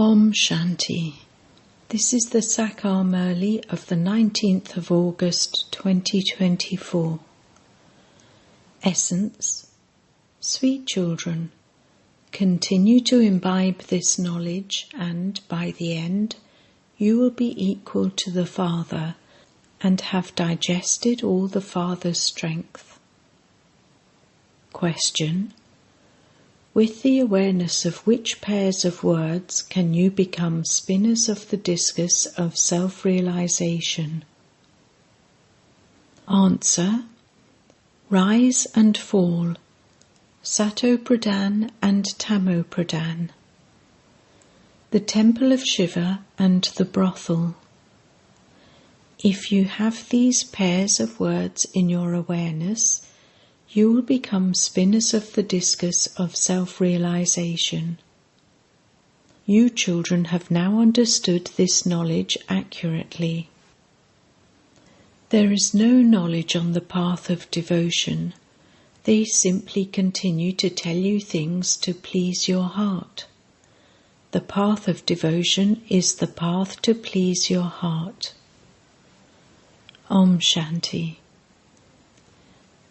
Om Shanti. This is the Sakar Murli of the 19th of August 2024. Essence. Sweet children, continue to imbibe this knowledge and, by the end, you will be equal to the Father and have digested all the Father's strength. Question. With the awareness of which pairs of words can you become spinners of the discus of self-realization? Answer. Rise and fall, Sato Pradhan and Tamo Pradhan. The temple of Shiva and the brothel. If you have these pairs of words in your awareness, you will become spinners of the discus of self-realization. You children have now understood this knowledge accurately. There is no knowledge on the path of devotion. They simply continue to tell you things to please your heart. The path of devotion is the path to please your heart. Om Shanti.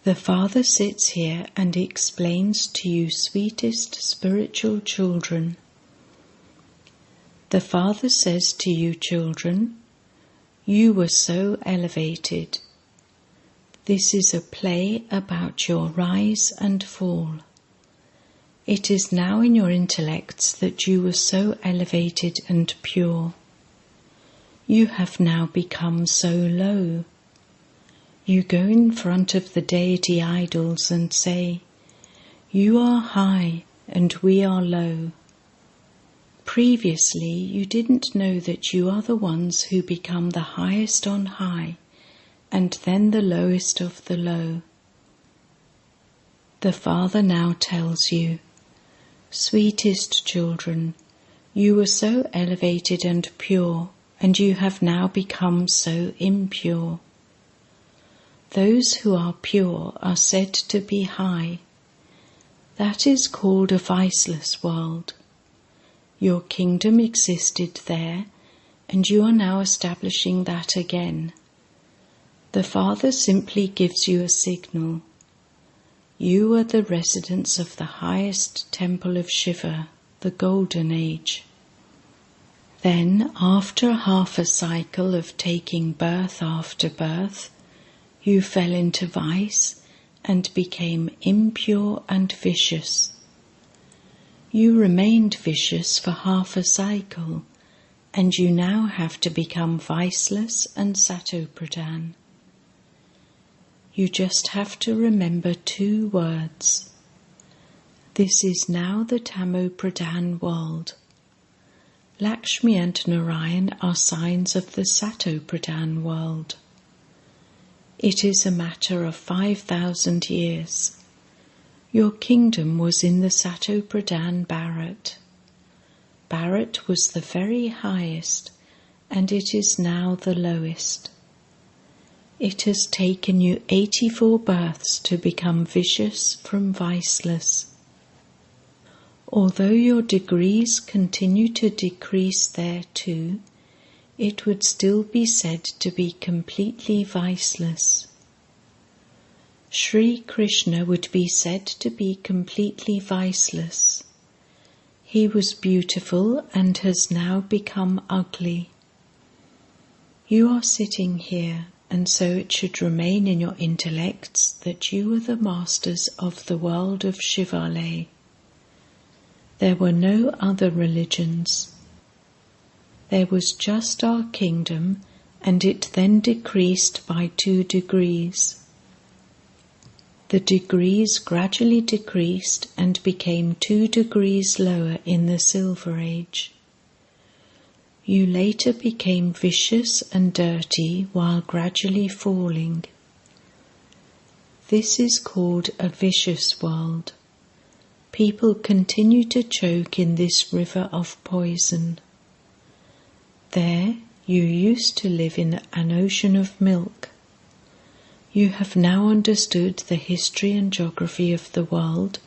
The Father sits here and explains to you, sweetest spiritual children. The Father says to you, children, you were so elevated. This is a play about your rise and fall. It is now in your intellects that you were so elevated and pure. You have now become so low. You go in front of the deity idols and say, you are high and we are low. Previously, you didn't know that you are the ones who become the highest on high and then the lowest of the low. The Father now tells you, sweetest children, you were so elevated and pure, and you have now become so impure. Those who are pure are said to be high. That is called a viceless world. Your kingdom existed there, and you are now establishing that again. The Father simply gives you a signal. You are the residents of the highest temple of Shiva, the Golden Age. Then, after half a cycle of taking birth after birth, you fell into vice and became impure and vicious. You remained vicious for half a cycle, and you now have to become viceless and Sato Pradhan. You just have to remember 2 words. This is now the Tamo Pradhan world. Lakshmi and Narayan are signs of the Sato Pradhan world. It is a matter of 5,000 years. Your kingdom was in the Sato Pradhan Bharat. Bharat was the very highest, and it is now the lowest. It has taken you 84 births to become vicious from viceless. Although your degrees continue to decrease there too, it would still be said to be completely viceless. Sri Krishna would be said to be completely viceless. He was beautiful and has now become ugly. You are sitting here, and so it should remain in your intellects that you are the masters of the world of Shivalaya. There were no other religions. There was just our kingdom, and it then decreased by 2 degrees. The degrees gradually decreased and became 2 degrees lower in the Silver Age. You later became vicious and dirty while gradually falling. This is called a vicious world. People continue to choke in this river of poison. There, you used to live in an ocean of milk. You have now understood the history and geography of the world,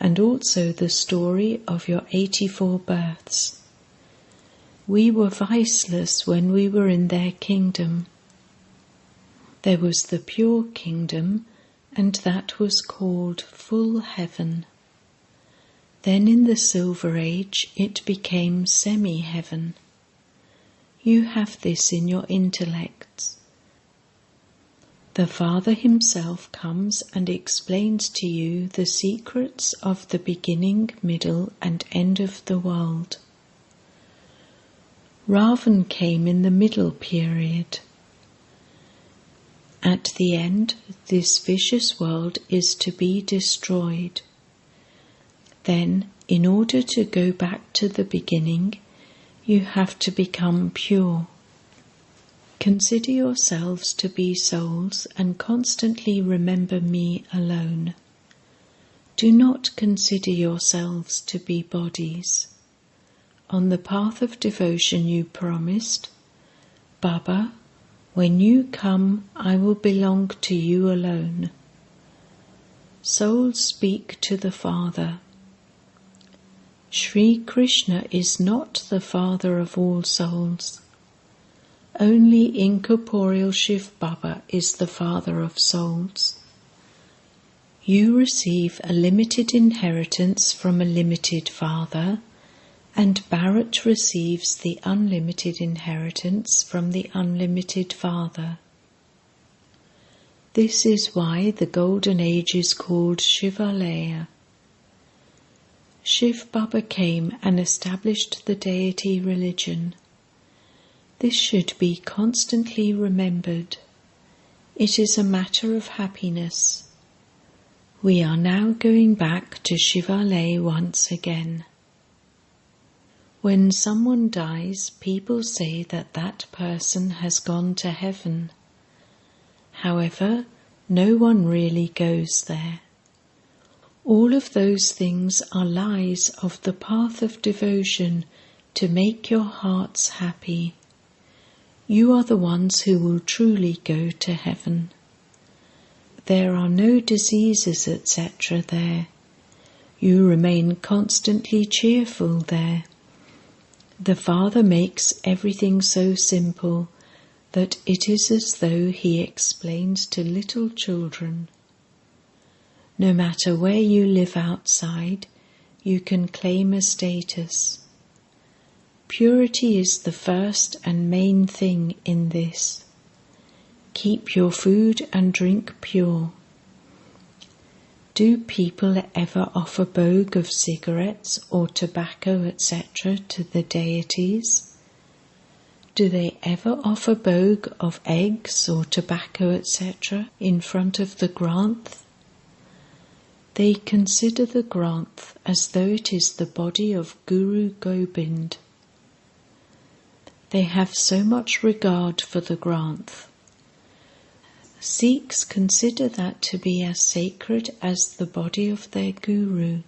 and also the story of your 84 births. We were viceless when we were in their kingdom. There was the pure kingdom, and that was called full heaven. Then in the Silver Age it became semi-heaven. You have this in your intellects. The Father himself comes and explains to you the secrets of the beginning, middle, and end of the world. Ravan came in the middle period. At the end, this vicious world is to be destroyed. Then, in order to go back to the beginning, you have to become pure. Consider yourselves to be souls and constantly remember me alone. Do not consider yourselves to be bodies. On the path of devotion you promised, Baba, when you come, I will belong to you alone. Souls speak to the Father. Sri Krishna is not the Father of all souls. Only incorporeal Shivbaba is the Father of souls. You receive a limited inheritance from a limited Father, and Bharat receives the unlimited inheritance from the unlimited Father. This is why the Golden Age is called Shivalaya. Shivbaba came and established the deity religion. This should be constantly remembered. It is a matter of happiness. We are now going back to Shivalaya once again. When someone dies, people say that that person has gone to heaven. However, no one really goes there. All of those things are lies of the path of devotion to make your hearts happy. You are the ones who will truly go to heaven. There are no diseases, etc. there. You remain constantly cheerful there. The Father makes everything so simple that it is as though he explains to little children. No matter where you live outside, you can claim a status. Purity is the first and main thing in this. Keep your food and drink pure. Do people ever offer bhog of cigarettes or tobacco, etc. to the deities? Do they ever offer bhog of eggs or tobacco, etc. in front of the Granth? They consider the Granth as though it is the body of Guru Gobind. They have so much regard for the Granth. Sikhs consider that to be as sacred as the body of their Guru.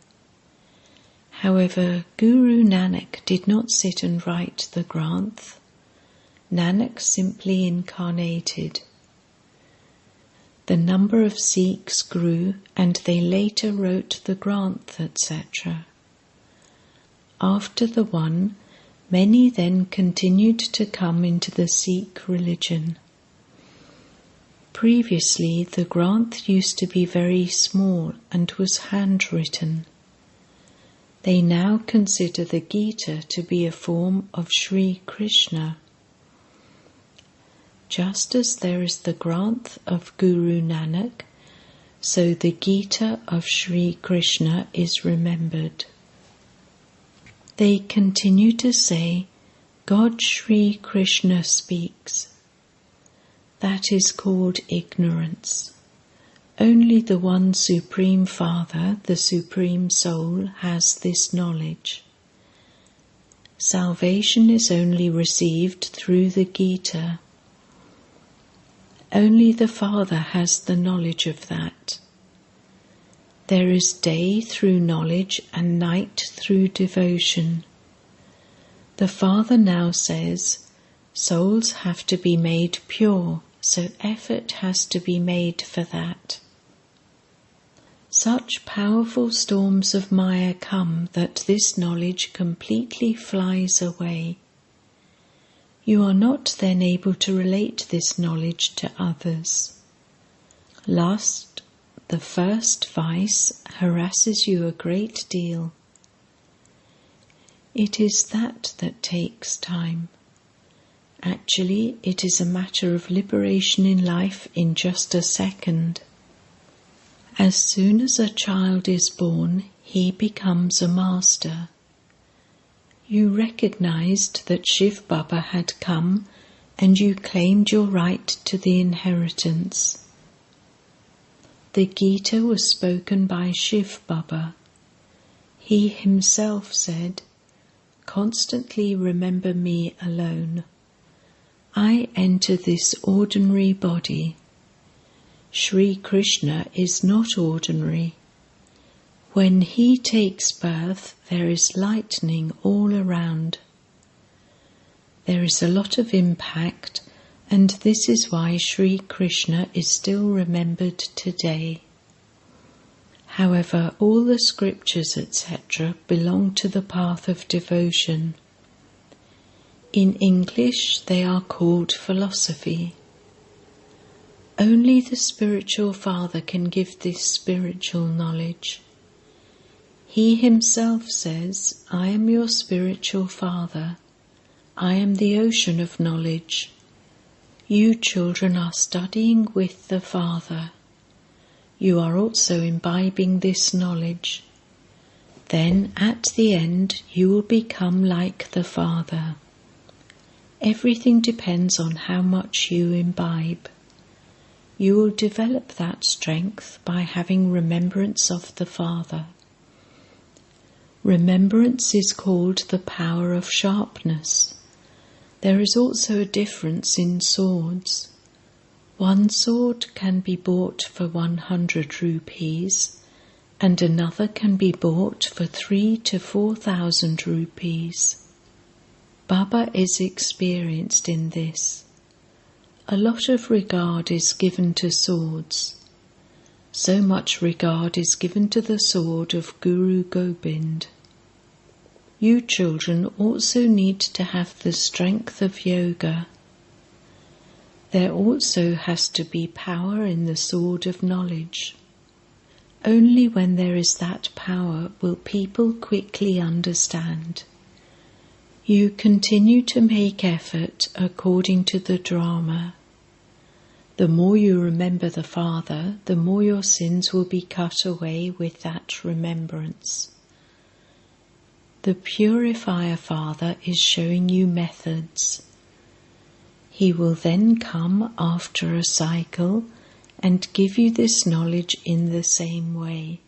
However, Guru Nanak did not sit and write the Granth. Nanak simply incarnated. The number of Sikhs grew and they later wrote the Granth, etc. After the one, many then continued to come into the Sikh religion. Previously, the Granth used to be very small and was handwritten. They now consider the Gita to be a form of Sri Krishna. Just as there is the Granth of Guru Nanak, so the Gita of Sri Krishna is remembered. They continue to say, God Sri Krishna speaks. That is called ignorance. Only the one Supreme Father, the Supreme Soul, has this knowledge. Salvation is only received through the Gita. Only the Father has the knowledge of that. There is day through knowledge and night through devotion. The Father now says, souls have to be made pure, so effort has to be made for that. Such powerful storms of Maya come that this knowledge completely flies away. You are not then able to relate this knowledge to others. Last, the first vice harasses you a great deal. It is that takes time. Actually, it is a matter of liberation in life in just a second. As soon as a child is born, he becomes a master. You recognized that Shivbaba had come and you claimed your right to the inheritance. The Gita was spoken by Shivbaba. He himself said, "Constantly remember me alone. I enter this ordinary body. Sri Krishna is not ordinary. When he takes birth, there is lightning all around. There is a lot of impact, and this is why Sri Krishna is still remembered today. However, all the scriptures, etc., belong to the path of devotion. In English, they are called philosophy. Only the spiritual father can give this spiritual knowledge. He himself says, "I am your spiritual father. I am the ocean of knowledge. You children are studying with the Father. You are also imbibing this knowledge. Then at the end you will become like the Father." Everything depends on how much you imbibe. You will develop that strength by having remembrance of the Father. Remembrance is called the power of sharpness. There is also a difference in swords. One sword can be bought for 100 rupees and another can be bought for 3,000 to 4,000 rupees. Baba is experienced in this. A lot of regard is given to swords. So much regard is given to the sword of Guru Gobind. You children also need to have the strength of yoga. There also has to be power in the sword of knowledge. Only when there is that power will people quickly understand. You continue to make effort according to the drama. The more you remember the Father, the more your sins will be cut away with that remembrance. The Purifier Father is showing you methods. He will then come after a cycle and give you this knowledge in the same way.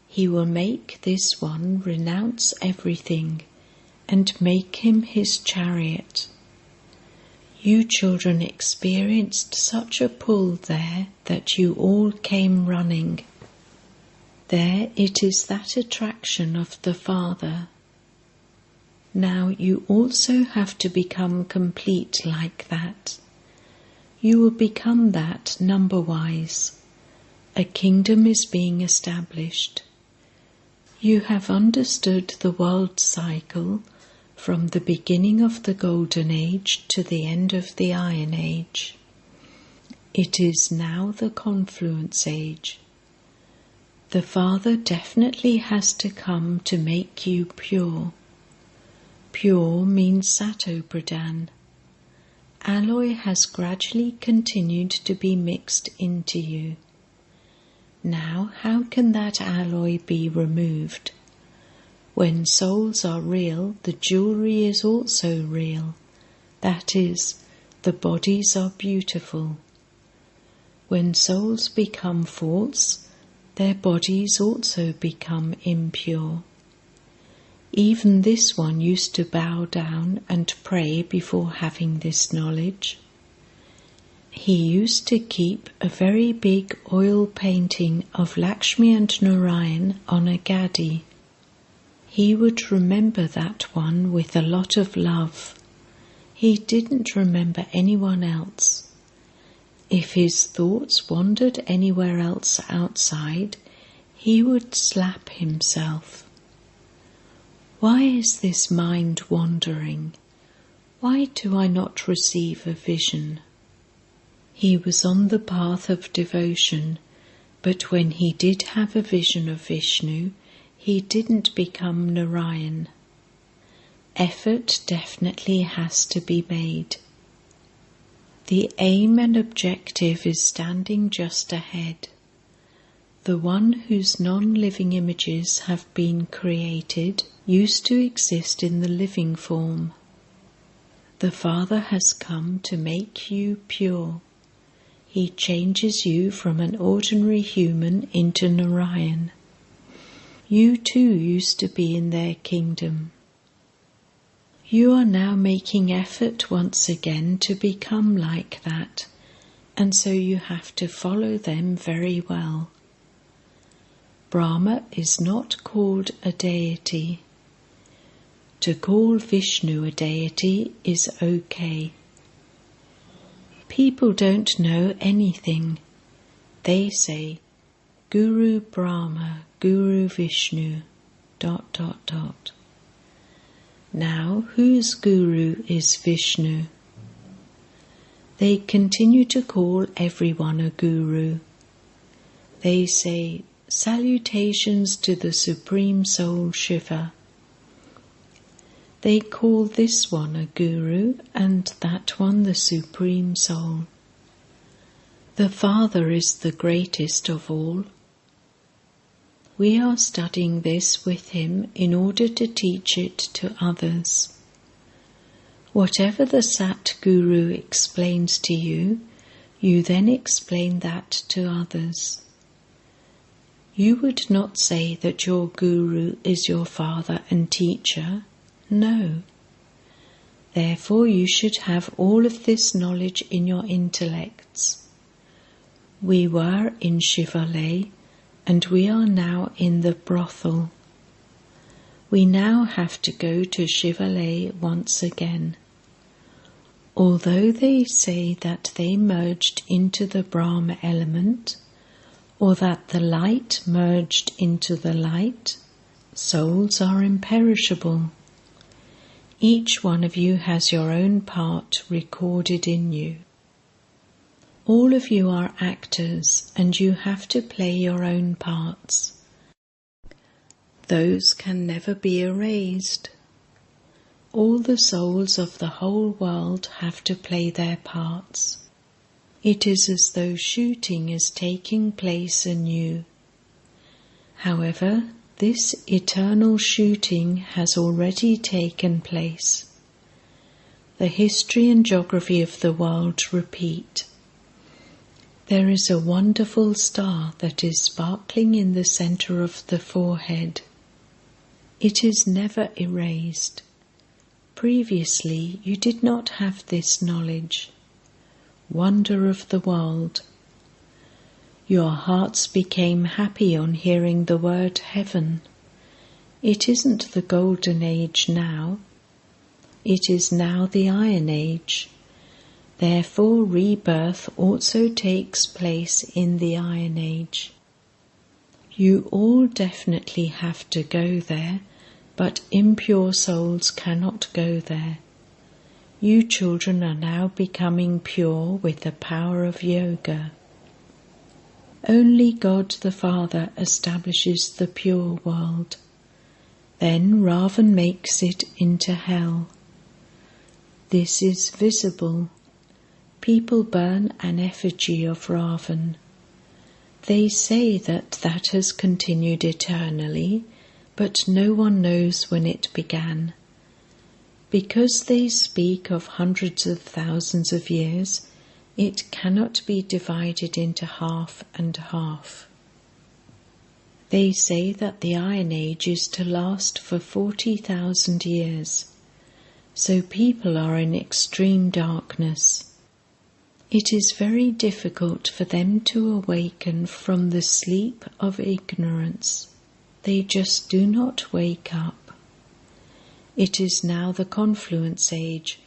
He will make this one renounce everything and make him his chariot. You children experienced such a pull there that you all came running. There it is that attraction of the Father. Now you also have to become complete like that. You will become that number-wise. A kingdom is being established. You have understood the world cycle from the beginning of the Golden Age to the end of the Iron Age. It is now the Confluence Age. The Father definitely has to come to make you pure. Pure means Sato Pradhan. Alloy has gradually continued to be mixed into you. Now, how can that alloy be removed? When souls are real, the jewellery is also real. That is, the bodies are beautiful. When souls become false, their bodies also become impure. Even this one used to bow down and pray before having this knowledge. He used to keep a very big oil painting of Lakshmi and Narayan on a gaddi. He would remember that one with a lot of love. He didn't remember anyone else. If his thoughts wandered anywhere else outside, he would slap himself. Why is this mind wandering? Why do I not receive a vision? He was on the path of devotion, but when he did have a vision of Vishnu, he didn't become Narayan. Effort definitely has to be made. The aim and objective is standing just ahead. The one whose non-living images have been created used to exist in the living form. The Father has come to make you pure. He changes you from an ordinary human into Narayan. You too used to be in their kingdom. You are now making effort once again to become like that, and so you have to follow them very well. Brahma is not called a deity. To call Vishnu a deity is okay. People don't know anything. They say, Guru Brahma, Guru Vishnu, ... Now, whose guru is Vishnu? They continue to call everyone a guru. They say, salutations to the Supreme Soul Shiva. They call this one a guru and that one the Supreme Soul. The Father is the greatest of all. We are studying this with him in order to teach it to others. Whatever the Sat Guru explains to you, you then explain that to others. You would not say that your Guru is your father and teacher. No. Therefore you should have all of this knowledge in your intellects. We were in Shivalay, and we are now in the brothel. We now have to go to Shivalay once again. Although they say that they merged into the Brahma element, or that the light merged into the light, souls are imperishable. Each one of you has your own part recorded in you. All of you are actors, and you have to play your own parts. Those can never be erased. All the souls of the whole world have to play their parts. It is as though shooting is taking place anew. However, this eternal shooting has already taken place. The history and geography of the world repeat. There is a wonderful star that is sparkling in the center of the forehead. It is never erased. Previously, you did not have this knowledge. Wonder of the world. Your hearts became happy on hearing the word heaven. It isn't the golden age now. It is now the iron age. Therefore, rebirth also takes place in the Iron Age. You all definitely have to go there, but impure souls cannot go there. You children are now becoming pure with the power of yoga. Only God the Father establishes the pure world. Then Ravan makes it into hell. This is visible. People burn an effigy of Ravan. They say that that has continued eternally, but no one knows when it began. Because they speak of hundreds of thousands of years, it cannot be divided into half and half. They say that the Iron Age is to last for 40,000 years, so people are in extreme darkness. It is very difficult for them to awaken from the sleep of ignorance. They just do not wake up. It is now the confluence age,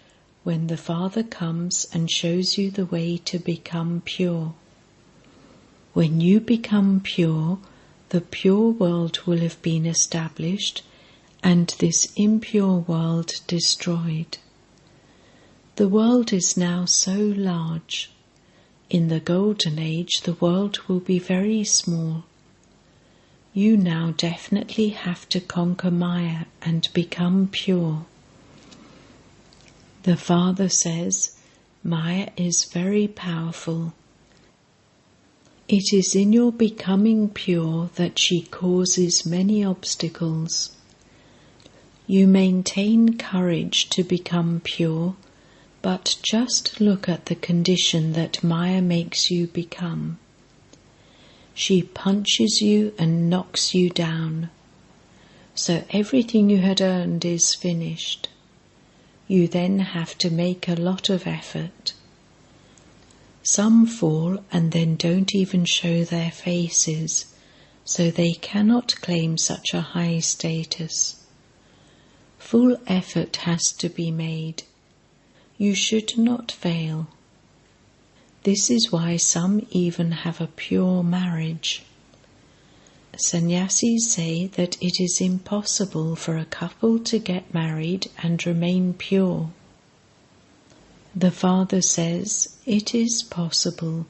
when the Father comes and shows you the way to become pure. When you become pure, the pure world will have been established and this impure world destroyed. The world is now so large. In the golden age, the world will be very small. You now definitely have to conquer Maya and become pure. The Father says, Maya is very powerful. It is in your becoming pure that she causes many obstacles. You maintain courage to become pure, but just look at the condition that Maya makes you become. She punches you and knocks you down. So everything you had earned is finished. You then have to make a lot of effort. Some fall and then don't even show their faces, so they cannot claim such a high status. Full effort has to be made. You should not fail. This is why some even have a pure marriage. Sannyasis say that it is impossible for a couple to get married and remain pure. The Father says it is possible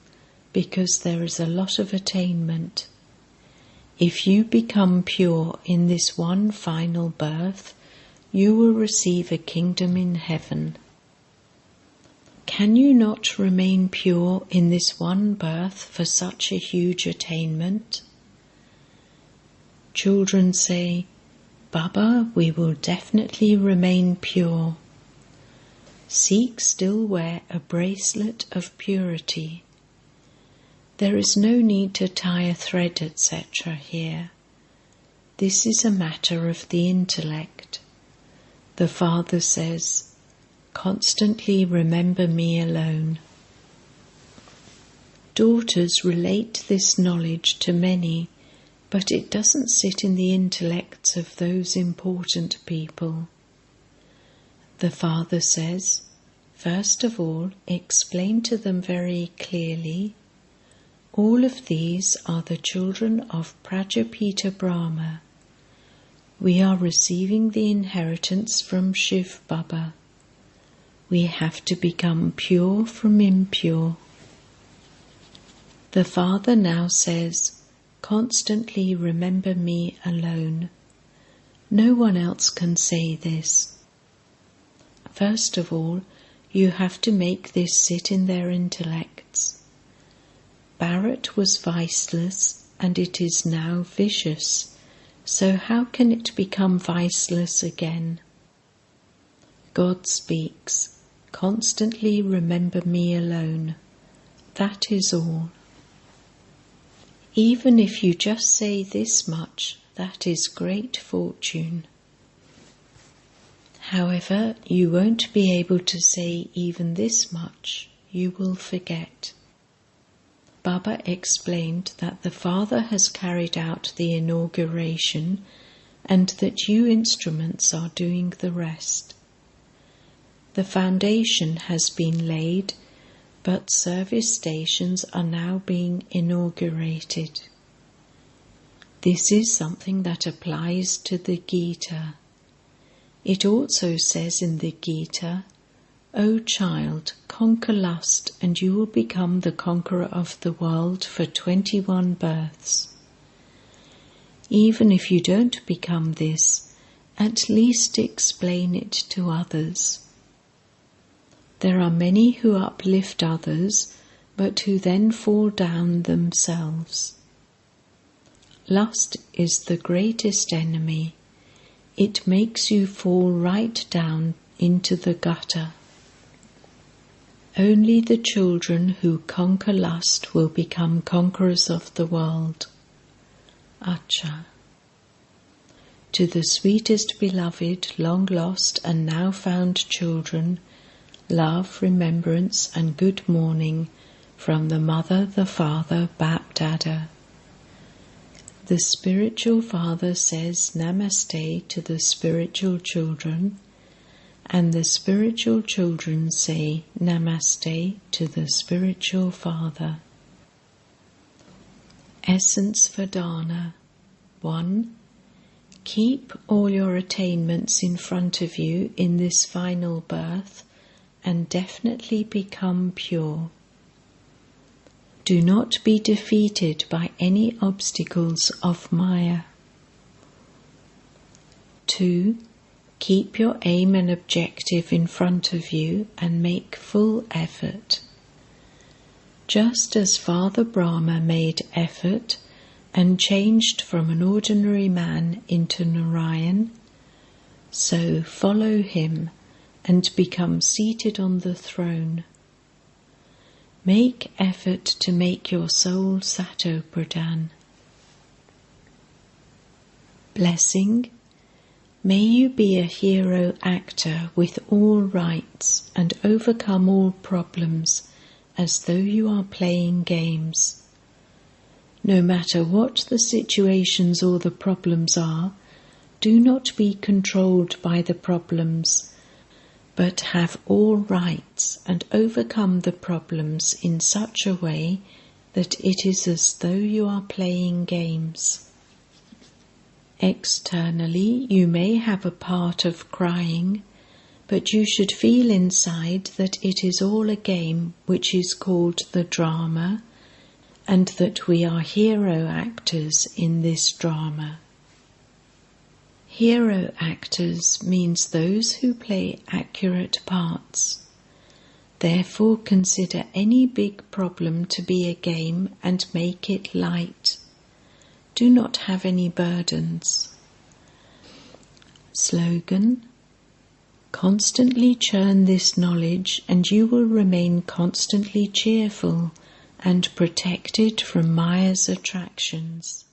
because there is a lot of attainment. If you become pure in this one final birth, you will receive a kingdom in heaven. Can you not remain pure in this one birth for such a huge attainment? Children say, Baba, we will definitely remain pure. Sikhs still wear a bracelet of purity. There is no need to tie a thread, etc. here. This is a matter of the intellect. The Father says, constantly remember me alone. Daughters relate this knowledge to many, but it doesn't sit in the intellects of those important people. The Father says, first of all, explain to them very clearly, all of these are the children of Prajapita Brahma. We are receiving the inheritance from Shivbaba. We have to become pure from impure. The Father now says, constantly remember me alone. No one else can say this. First of all, you have to make this sit in their intellects. Bharat was viceless and it is now vicious, so how can it become viceless again? God speaks, constantly remember me alone. That is all. Even if you just say this much, that is great fortune. However, you won't be able to say even this much, you will forget. Baba explained that the Father has carried out the inauguration and that you instruments are doing the rest. The foundation has been laid, but service stations are now being inaugurated. This is something that applies to the Gita. It also says in the Gita, O child, conquer lust and you will become the conqueror of the world for 21 births. Even if you don't become this, at least explain it to others. There are many who uplift others, but who then fall down themselves. Lust is the greatest enemy. It makes you fall right down into the gutter. Only the children who conquer lust will become conquerors of the world. Acha. To the sweetest beloved, long lost and now found children, love, remembrance and good morning from the Mother, the Father, BapDada. The spiritual Father says Namaste to the spiritual children, and the spiritual children say Namaste to the spiritual Father. Essence for Dharna. 1. Keep all your attainments in front of you in this final birth and definitely become pure. Do not be defeated by any obstacles of Maya. 2. Keep your aim and objective in front of you and make full effort. Just as Father Brahma made effort and changed from an ordinary man into Narayan, so follow him and become seated on the throne. Make effort to make your soul Sato Pradhan. Blessing. May you be a hero actor with all rights and overcome all problems as though you are playing games. No matter what the situations or the problems are, do not be controlled by the problems, but have all rights and overcome the problems in such a way that it is as though you are playing games. Externally, you may have a part of crying, but you should feel inside that it is all a game which is called the drama, and that we are hero actors in this drama. Hero actors means those who play accurate parts. Therefore, consider any big problem to be a game and make it light. Do not have any burdens. Slogan: constantly churn this knowledge and you will remain constantly cheerful and protected from Maya's attractions.